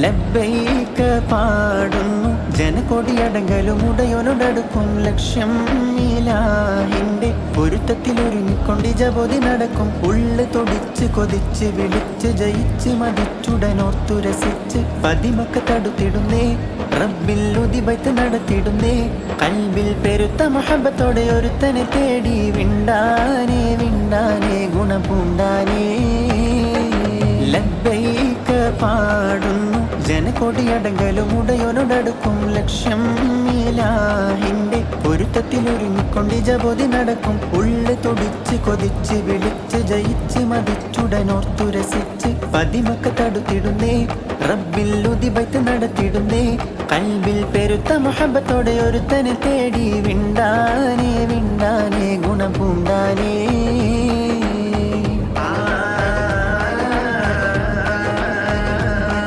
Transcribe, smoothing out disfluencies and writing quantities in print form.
ലബ്ബൈക പാടുന്നു ജനകൊടിയടങ്കലും ഉടയോനോടടുക്കും ലക്ഷ്യം ഇലാഹിന്റെ പൊരുത്തത്തിലൊരുങ്ങിക്കൊണ്ട് ജപതി നടക്കും. ഉള്ളു തൊടിച്ച് കൊതിച്ച് വിളിച്ച് ജയിച്ച് മതിച്ചുടനോർത്തു രസിച്ച് പതിമക്ക തടുത്തിടുന്നേ റബ്ബിൽ ഉദിബൈത്ത് നടത്തിടുന്നേ. കൽബിൽ പെരുത്ത മഹബത്തോടെ ഒരുത്തനെ തേടി വിണ്ടാനേ വിണ്ടാനേ ഗുണപൂണ്ടാനേ. ലബ്ബൈക പാടുന്നു ജനകൊടിയടങ്കലും ഉടയോനോടടുക്കും ലക്ഷ്യം ഇലാഹിന്റെ പൊരുത്തത്തിലൊരുങ്ങിക്കൊണ്ട് ജപതി നടക്കും. ഉള്ളു തൊടിച്ച് കൊതിച്ച് വിളിച്ച് ജയിച്ച് മതിച്ചുടനോർത്തു രസിച്ച് പതിമക്ക തടുത്തിടുന്നേ റബ്ബിൽ ഉദിബൈത്ത് നടത്തിടുന്നേ. കൽബിൽ പെരുത്ത മഹബത്തോടെ ഒരുത്തനെ തേടി വിണ്ടാനേ വിണ്ടാനേ ഗുണപൂണ്ടാനേ.